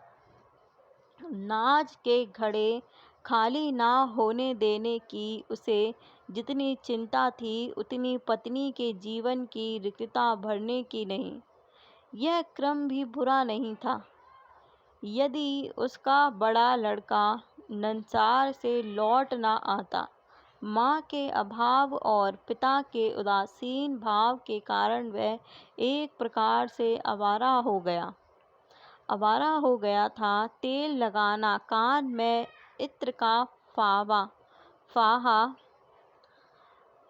नाज के घड़े खाली ना होने देने की उसे जितनी चिंता थी, उतनी पत्नी के जीवन की रिक्तता भरने की नहीं। यह क्रम भी बुरा नहीं था। यदि उसका बड़ा लड़का नंसार से लौट ना आता, माँ के अभाव और पिता के उदासीन भाव के कारण वह एक प्रकार से आवारा हो गया था। तेल लगाना, कान में इत्र का फाहा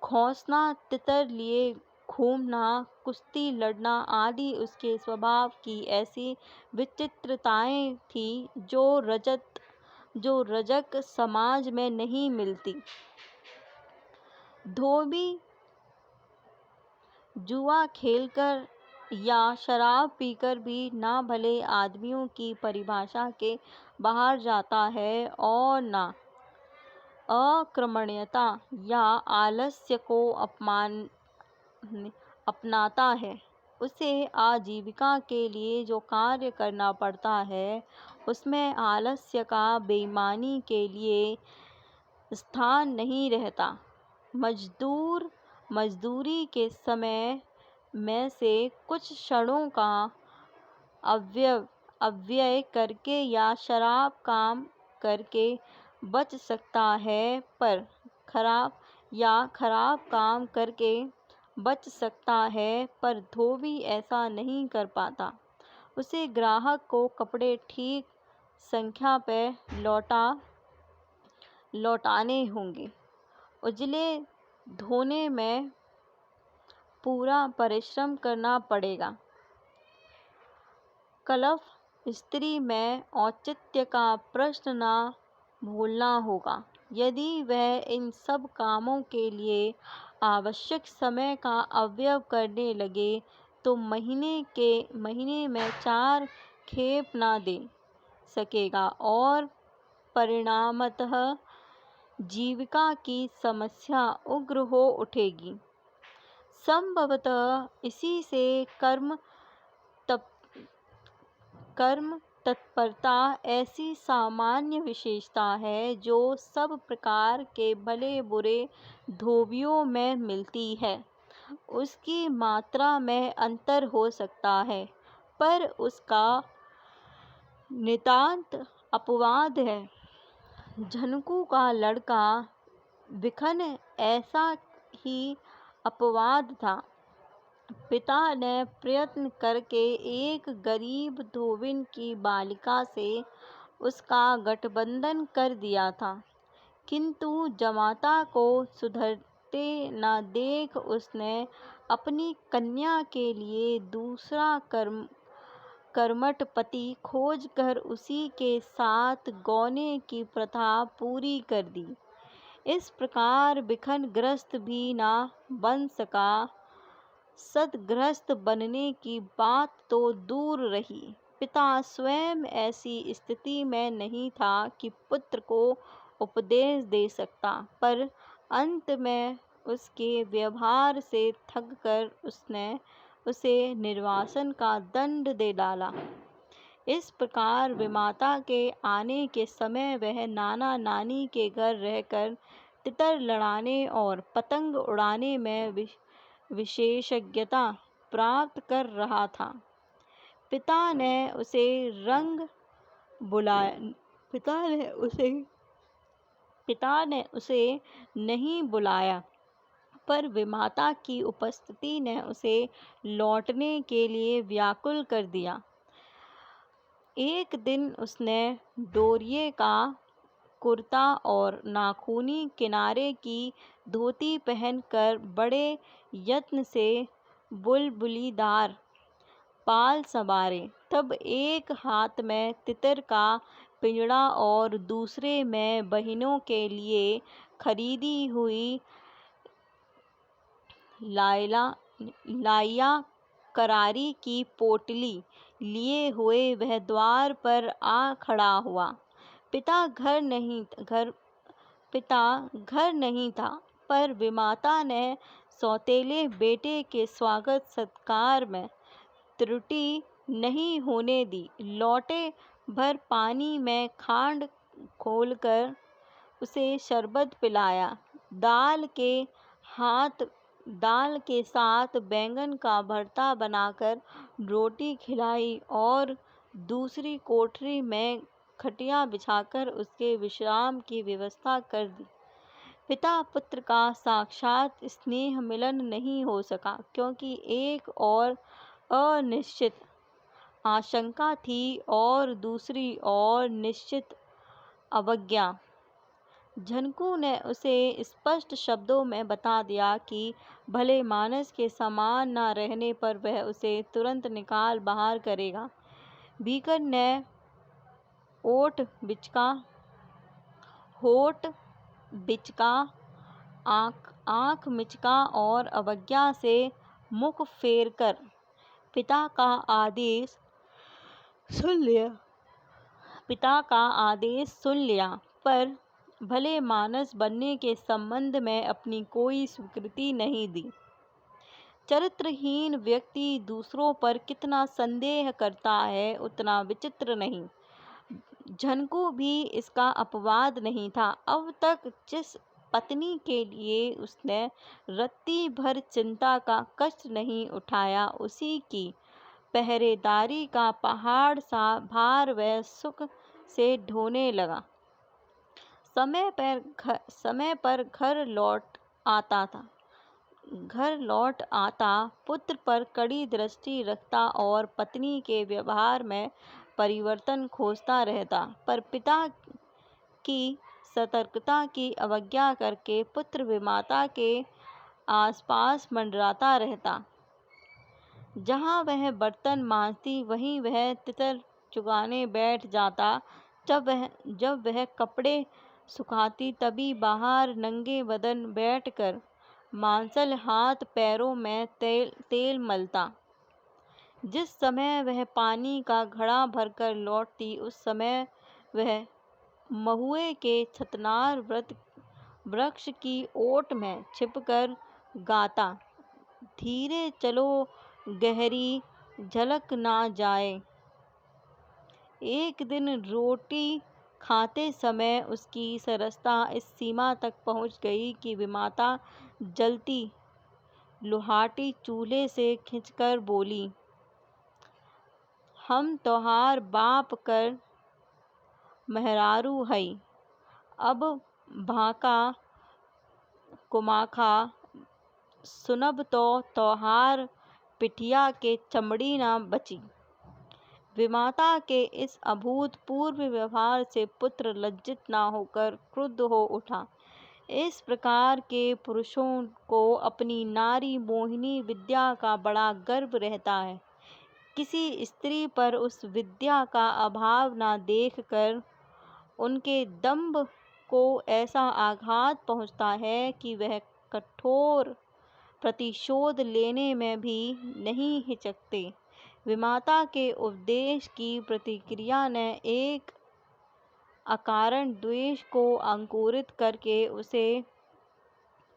खोसना, तितर लिए घूमना, कुश्ती लड़ना आदि उसके स्वभाव की ऐसी विचित्रताएं थी जो रजक समाज में नहीं मिलती। धोबी जुआ खेलकर या शराब पीकर भी ना भले आदमियों की परिभाषा के बाहर जाता है और ना अक्रमण्यता या आलस्य को अपनाता है। उसे आजीविका के लिए जो कार्य करना पड़ता है उसमें आलस्य का बेईमानी के लिए स्थान नहीं रहता। मजदूर मजदूरी के समय में से कुछ क्षणों का अव्यय करके या शराब काम करके बच सकता है, पर खराब काम करके बच सकता है, पर धोबी ऐसा नहीं कर पाता। उसे ग्राहक को कपड़े ठीक संख्या पे लौटाने होंगे। उजले धोने में पूरा परिश्रम करना पड़ेगा। कलफ स्त्री में औचित्य का प्रश्न न भूलना होगा। यदि वह इन सब कामों के लिए आवश्यक समय का अव्यय करने लगे तो महीने में 4 खेप न दे सकेगा और परिणामतः जीविका की समस्या उग्र हो उठेगी। संभवतः इसी से कर्म तत्परता ऐसी सामान्य विशेषता है जो सब प्रकार के भले बुरे धोबियों में मिलती है। उसकी मात्रा में अंतर हो सकता है, पर उसका नितांत अपवाद है। झनकू का लड़का बिखन ऐसा ही अपवाद था। पिता ने प्रयत्न करके एक गरीब धोबिन की बालिका से उसका गठबंधन कर दिया था, किंतु जमाता को सुधरते न देख उसने अपनी कन्या के लिए दूसरा कर्मठ पति खोजकर उसी के साथ गौने की प्रथा पूरी कर दी। इस प्रकार बिखन ग्रस्त भी न बन सका। सदग्रस्त बनने की बात तो दूर रही, पिता स्वयं ऐसी स्थिति में नहीं था कि पुत्र को उपदेश दे सकता, पर अंत में उसके व्यवहार से थक कर उसने उसे निर्वासन का दंड दे डाला। इस प्रकार विमाता के आने के समय वह नाना नानी के घर रहकर तितर लड़ाने और पतंग उड़ाने में विशेषज्ञता प्राप्त कर रहा था। पिता ने उसे नहीं बुलाया, पर विमाता की उपस्थिति ने उसे लौटने के लिए व्याकुल कर दिया। एक दिन उसने डोरिये का कुर्ता और नाखूनी किनारे की धोती पहनकर बड़े यत्न से बुलबुलीदार पाल संवारे। तब एक हाथ में तितर का पिंजड़ा और दूसरे में बहनों के लिए खरीदी हुई लाइया करारी की पोटली लिए हुए वह द्वार पर आ खड़ा हुआ। पिता घर नहीं था, पर विमाता ने सौतेले बेटे के स्वागत सत्कार में त्रुटि नहीं होने दी। लोटे भर पानी में खांड घोलकर उसे शरबत पिलाया। दाल के साथ बैंगन का भरता बनाकर रोटी खिलाई और दूसरी कोठरी में खटिया बिछाकर उसके विश्राम की व्यवस्था कर दी। पिता पुत्र का साक्षात स्नेह मिलन नहीं हो सका, क्योंकि एक और अनिश्चित आशंका थी और दूसरी और निश्चित अवज्ञा। झनकू ने उसे स्पष्ट शब्दों में बता दिया कि भले मानस के समान न रहने पर वह उसे तुरंत निकाल बाहर करेगा। भीकर ने होठ बिचका, आँख मिचका और अवज्ञा से मुख फेर कर पिता का आदेश सुन लिया पिता का आदेश सुन लिया, पर भले मानस बनने के संबंध में अपनी कोई स्वीकृति नहीं दी। चरित्रहीन व्यक्ति दूसरों पर कितना संदेह करता है, उतना विचित्र नहीं। झनकू भी इसका अपवाद नहीं था। अब तक जिस पत्नी के लिए उसने रत्ती भर चिंता का कष्ट नहीं उठाया, उसी की पहरेदारी का पहाड़ सा भार वह सुख से ढोने लगा। समय पर घर लौट आता, पुत्र पर कड़ी दृष्टि रखता और पत्नी के व्यवहार में परिवर्तन खोजता रहता, पर पिता की सतर्कता की अवज्ञा करके पुत्र विमाता के आसपास मंडराता रहता। जहाँ वह बर्तन मांजती, वहीं वह तितर चुगाने बैठ जाता। जब वह कपड़े सुखाती, तभी बाहर नंगे बदन बैठकर मांसल हाथ पैरों में तेल मलता। जिस समय वह पानी का घड़ा भरकर लौटती, उस समय वह महुए के छतनार वृक्ष की ओट में छिपकर गाता, धीरे चलो गहरी झलक ना जाए। एक दिन रोटी खाते समय उसकी सरसता इस सीमा तक पहुंच गई कि विमाता जलती लुहाटी चूल्हे से खिंचकर बोली, हम तोहार बाप कर मेहरारू हई, अब भाका कुमाखा सुनब तो तोहार पिठिया के चमड़ी ना बची। विमाता के इस अभूतपूर्व व्यवहार से पुत्र लज्जित ना होकर क्रुद्ध हो उठा। इस प्रकार के पुरुषों को अपनी नारी मोहिनी विद्या का बड़ा गर्व रहता है। किसी स्त्री पर उस विद्या का अभाव ना देखकर उनके दंभ को ऐसा आघात पहुँचता है कि वह कठोर प्रतिशोध लेने में भी नहीं हिचकते। विमाता के उपदेश की प्रतिक्रिया ने एक अकारण द्वेष को अंकुरित करके उसे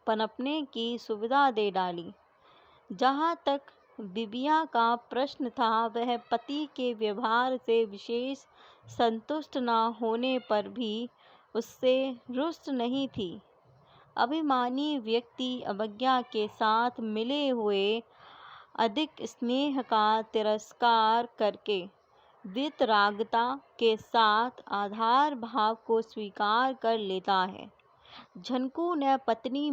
पनपने की सुविधा दे डाली। जहाँ तक बिबिया का प्रश्न था, वह पति के व्यवहार से विशेष संतुष्ट न होने पर भी उससे रुष्ट नहीं थी। अभिमानी व्यक्ति अवज्ञा के साथ मिले हुए अधिक स्नेह का तिरस्कार करके वितरागता के साथ आधार भाव को स्वीकार कर लेता है। झनकू ने पत्नी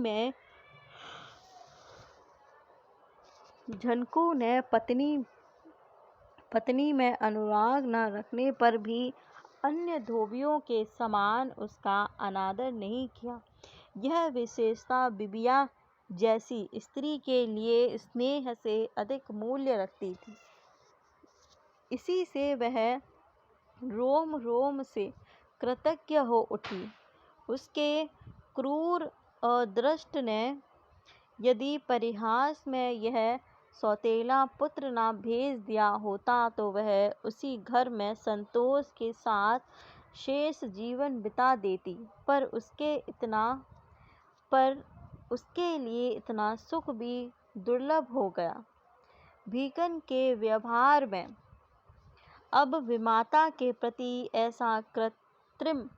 में अनुराग न रखने पर भी अन्य धोबियों के समान उसका अनादर नहीं किया। यह विशेषता बिबिया जैसी स्त्री के लिए स्नेह से अधिक मूल्य रखती थी। इसी से वह रोम रोम से कृतज्ञ हो उठी। उसके क्रूर अदृष्ट ने यदि परिहास में यह सौतेला पुत्र ना भेज दिया होता, तो वह उसी घर में संतोष के साथ शेष जीवन बिता देती। पर उसके लिए इतना सुख भी दुर्लभ हो गया। भीकन के व्यवहार में अब विमाता के प्रति ऐसा कृत्रिम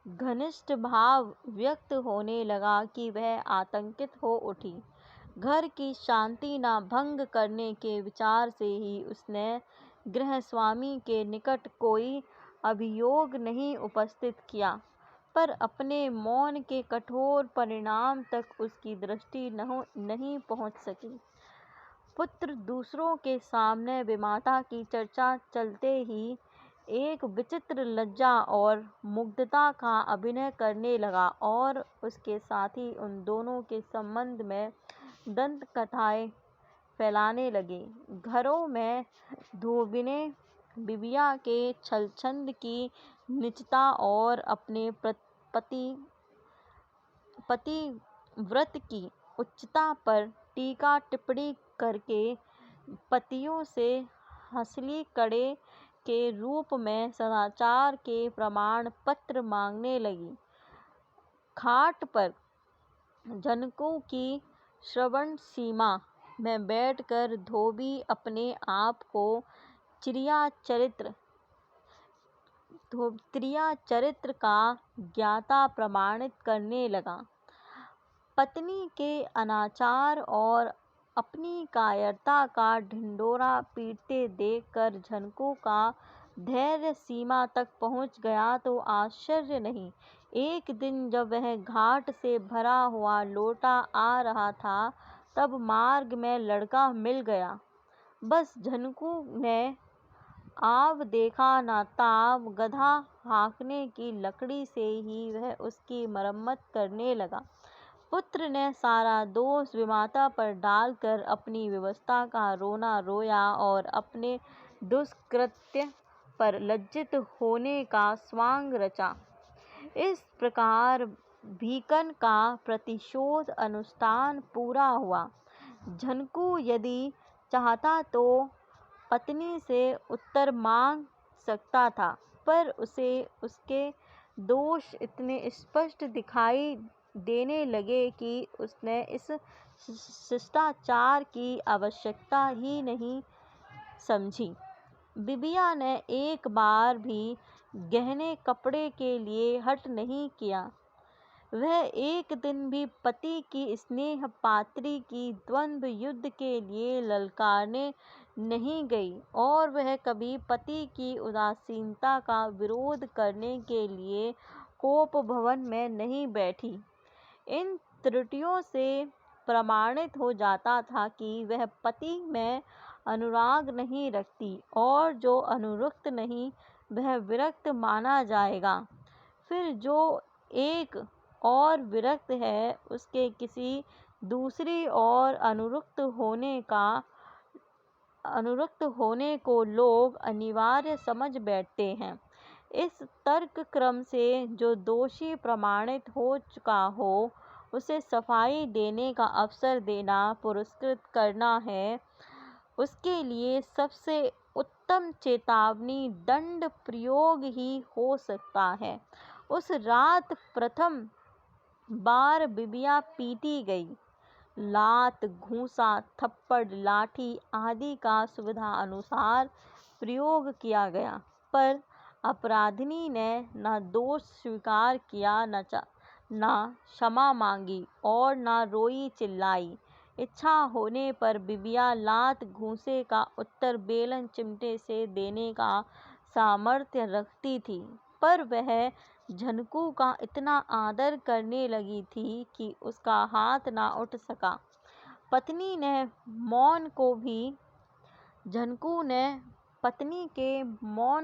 घनिष्ठ भाव व्यक्त होने लगा कि वह आतंकित हो उठी। घर की शांति न भंग करने के विचार से ही उसने गृहस्वामी के निकट कोई अभियोग नहीं उपस्थित किया, पर अपने मौन के कठोर परिणाम तक उसकी दृष्टि नहीं पहुँच सकी। पुत्र दूसरों के सामने विमाता की चर्चा चलते ही एक विचित्र लज्जा और मुग्धता का अभिनय करने लगा और उसके साथी उन दोनों के संबंध में दंत कथाएं फैलाने लगे। घरों में धोबिने बिबिया के छलछंद की नीचता और अपने पतिव्रत की उच्चता पर टीका टिप्पणी करके पतियों से हंसली कड़े के रूप में सदाचार के प्रमाण पत्र मांगने लगी। खाट पर झनकू की श्रवण सीमा में बैठकर धोबी अपने आप को त्रिया चरित्र का ज्ञाता प्रमाणित करने लगा। पत्नी के अनाचार और अपनी कायरता का ढिंढोरा पीटते देखकर झनकू का धैर्य सीमा तक पहुंच गया तो आश्चर्य नहीं। एक दिन जब वह घाट से भरा हुआ लोटा आ रहा था तब मार्ग में लड़का मिल गया। बस झनकू ने आव देखा न ताव, गधा हाँकने की लकड़ी से ही वह उसकी मरम्मत करने लगा। पुत्र ने सारा दोष विमाता पर डालकर अपनी व्यवस्था का रोना रोया और अपने दुष्कृत्य पर लज्जित होने का स्वांग रचा। इस प्रकार भीकन का प्रतिशोध अनुष्ठान पूरा हुआ। झनकू यदि चाहता तो पत्नी से उत्तर मांग सकता था, पर उसे उसके दोष इतने स्पष्ट दिखाई देने लगे कि उसने इस शिष्टाचार की आवश्यकता ही नहीं समझी। बिबिया ने एक बार भी गहने कपड़े के लिए हट नहीं किया। वह एक दिन भी पति की स्नेह पात्री की द्वंद्व युद्ध के लिए ललकारने नहीं गई और वह कभी पति की उदासीनता का विरोध करने के लिए कोप भवन में नहीं बैठी। इन त्रुटियों से प्रमाणित हो जाता था कि वह पति में अनुराग नहीं रखती और जो अनुरक्त नहीं वह विरक्त माना जाएगा। फिर जो एक और विरक्त है उसके किसी दूसरी और अनुरक्त होने को लोग अनिवार्य समझ बैठते हैं। इस तर्क क्रम से जो दोषी प्रमाणित हो चुका हो उसे सफाई देने का अवसर देना, पुरस्कृत करना है। उसके लिए सबसे उत्तम चेतावनी दंड प्रयोग ही हो सकता है। उस रात प्रथम बार बिबिया पीटी गई। लात, घूंसा, थप्पड़, लाठी आदि का सुविधा अनुसार प्रयोग किया गया, पर अपराधिनी ने न दोष स्वीकार किया, न क्षमा मांगी और न रोई चिल्लाई। इच्छा होने पर बिबिया लात घूंसे का उत्तर बेलन चिमटे से देने का सामर्थ्य रखती थी, पर वह झनकू का इतना आदर करने लगी थी कि उसका हाथ न उठ सका। पत्नी के मौन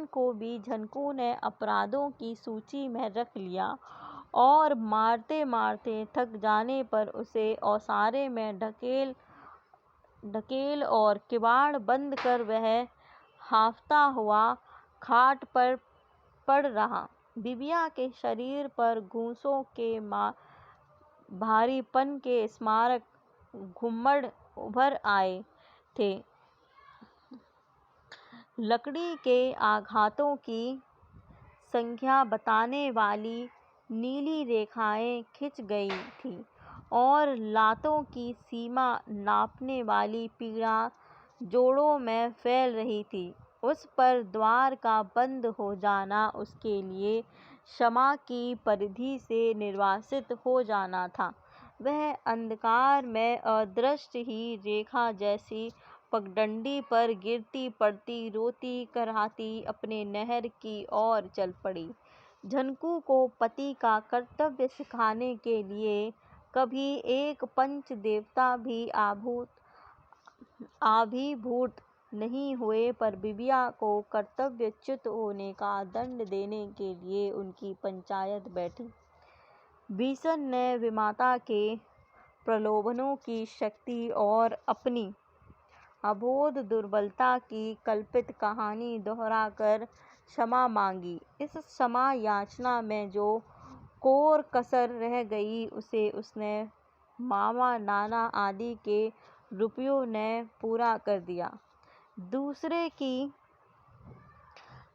को भी झनकू ने अपराधों की सूची में रख लिया और मारते मारते थक जाने पर उसे ओसारे में ढकेल और किवाड़ बंद कर वह हांफता हुआ खाट पर पड़ रहा। बिबिया के शरीर पर घूंसों के भारीपन के स्मारक घुम्मड़ उभर आए थे। लकड़ी के आघातों की संख्या बताने वाली नीली रेखाएं खिंच गई थीं और लातों की सीमा नापने वाली पीड़ा जोड़ों में फैल रही थी। उस पर द्वार का बंद हो जाना उसके लिए क्षमा की परिधि से निर्वासित हो जाना था। वह अंधकार में अदृश्य ही रेखा जैसी पगडंडी पर गिरती पड़ती, रोती कराहती अपने नहर की ओर चल पड़ी। झनकू को पति का कर्तव्य सिखाने के लिए कभी एक पंच देवता भी आविर्भूत नहीं हुए, पर बिबिया को कर्तव्यच्युत होने का दंड देने के लिए उनकी पंचायत बैठी। भीषण ने विमाता के प्रलोभनों की शक्ति और अपनी अबोध दुर्बलता की कल्पित कहानी दोहराकर क्षमा मांगी। इस क्षमा याचना में जो कोर कसर रह गई उसे उसने मामा, नाना आदि के रुपयों ने पूरा कर दिया।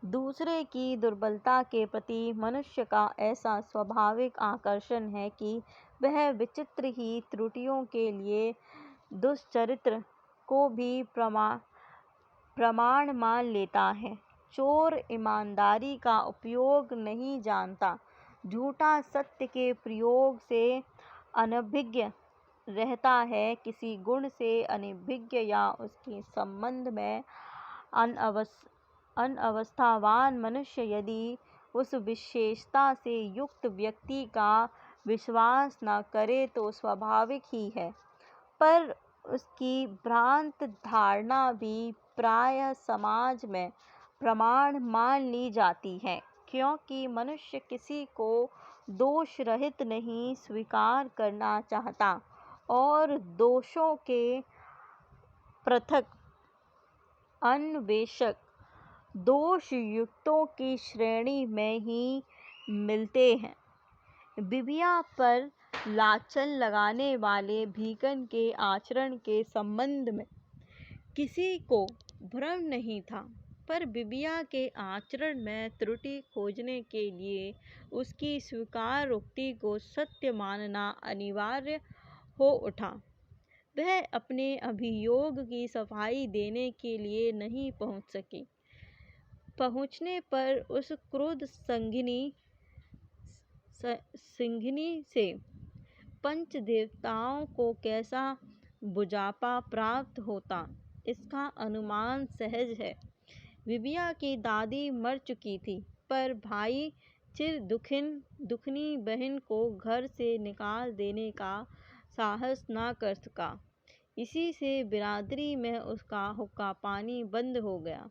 दूसरे की दुर्बलता के प्रति मनुष्य का ऐसा स्वाभाविक आकर्षण है कि वह विचित्र ही त्रुटियों के लिए दुष्चरित्र को भी प्रमाण मान लेता है। चोर ईमानदारी का उपयोग नहीं जानता, झूठा सत्य के प्रयोग से अनभिज्ञ रहता है। किसी गुण से अनभिज्ञ या उसके संबंध में अनवस्थावान मनुष्य यदि उस विशेषता से युक्त व्यक्ति का विश्वास न करे तो स्वाभाविक ही है, पर उसकी भ्रांत धारणा भी प्रायः समाज में प्रमाण मान ली जाती है, क्योंकि मनुष्य किसी को दोष रहित नहीं स्वीकार करना चाहता और दोषों के पृथक अन्वेषक दोष युक्तों की श्रेणी में ही मिलते हैं। बिबिया पर लाछन लगाने वाले भिगन के आचरण के संबंध में किसी को भ्रम नहीं था, पर बिबिया के आचरण में त्रुटि खोजने के लिए उसकी स्वीकारोक्ति को सत्य मानना अनिवार्य हो उठा। वह अपने अभियोग की सफाई देने के लिए नहीं पहुंच सकी। पहुंचने पर उस क्रुद्ध सिंघनी से पंच देवताओं को कैसा बुझापा प्राप्त होता, इसका अनुमान सहज है। बिबिया की दादी मर चुकी थी, पर भाई चिर दुखनी बहन को घर से निकाल देने का साहस न कर सका। इसी से बिरादरी में उसका हुक्का पानी बंद हो गया।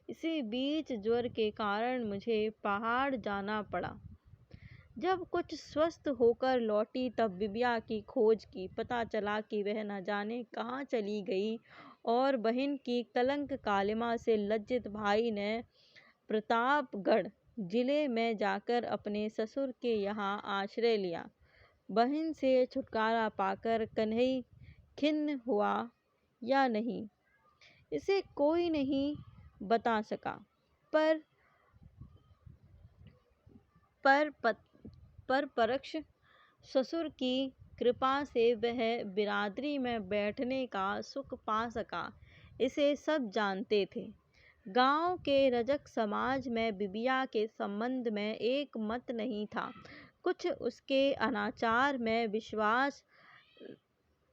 इसी बीच ज्वर के कारण मुझे पहाड़ जाना पड़ा। जब कुछ स्वस्थ होकर लौटी तब बिबिया की खोज की। पता चला कि वह न जाने कहाँ चली गई और बहन की कलंक कालिमा से लज्जित भाई ने प्रतापगढ़ जिले में जाकर अपने ससुर के यहाँ आश्रय लिया। बहन से छुटकारा पाकर कन्हई खिन्न हुआ या नहीं, इसे कोई नहीं बता सका, पर परोक्ष ससुर की कृपा से वह बिरादरी में बैठने का सुख पा सका, इसे सब जानते थे। गांव के रजक समाज में बिबिया के संबंध में एक मत नहीं था। कुछ उसके अनाचार में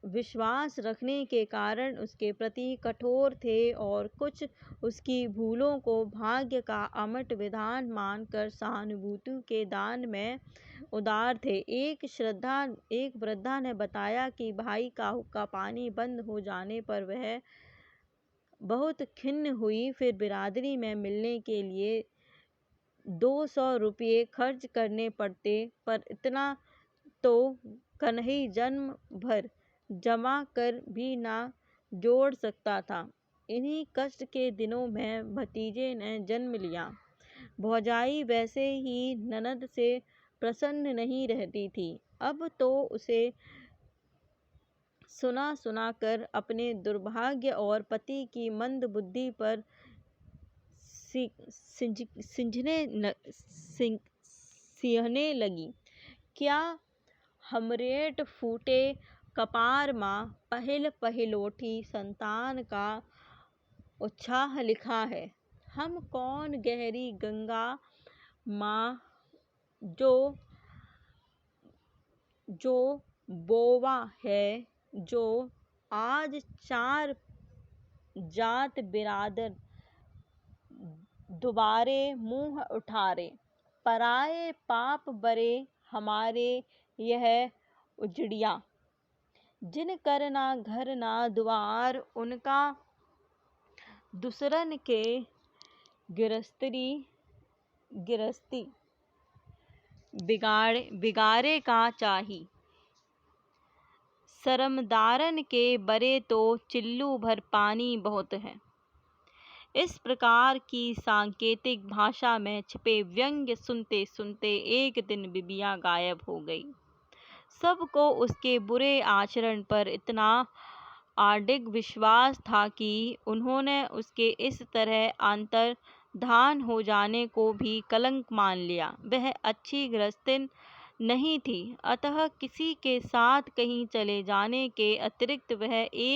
विश्वास रखने के कारण उसके प्रति कठोर थे और कुछ उसकी भूलों को भाग्य का अमट विधान मानकर सहानुभूति के दान में उदार थे। एक वृद्धा ने बताया कि भाई का हुक्का पानी बंद हो जाने पर वह बहुत खिन्न हुई। फिर बिरादरी में मिलने के लिए 200 रुपये खर्च करने पड़ते, पर इतना तो कन्हई जन्म भर जमा कर भी ना जोड़ सकता था। इन्हीं कष्ट के दिनों में भतीजे ने जन्म लिया। भौजाई वैसे ही ननद से प्रसन्न नहीं रहती थी। अब तो उसे सुना कर अपने दुर्भाग्य और पति की मंद बुद्धि पर सिहने लगी। क्या हमरेट फूटे कपार माँ पहिलोठी संतान का उत्साह लिखा है। हम कौन गहरी गंगा माँ जो बोवा है, जो आज 4 जात बिरादर दुबारे मुँह उठारे। पराए पाप बरे हमारे यह उजड़िया। जिन कर ना घर ना द्वार, उनका दूसरन के गिरस्ती बिगाड़े का चाही। शर्मदारन के बरे तो चिल्लू भर पानी बहुत है। इस प्रकार की सांकेतिक भाषा में छिपे व्यंग्य सुनते सुनते एक दिन बिबिया गायब हो गई। सबको उसके बुरे आचरण पर इतना आर्थिक विश्वास था कि उन्होंने उसके इस तरह अंतर्धान हो जाने को भी कलंक मान लिया। वह अच्छी गृहस्थिन नहीं थी, अतः किसी के साथ कहीं चले जाने के अतिरिक्त वह एक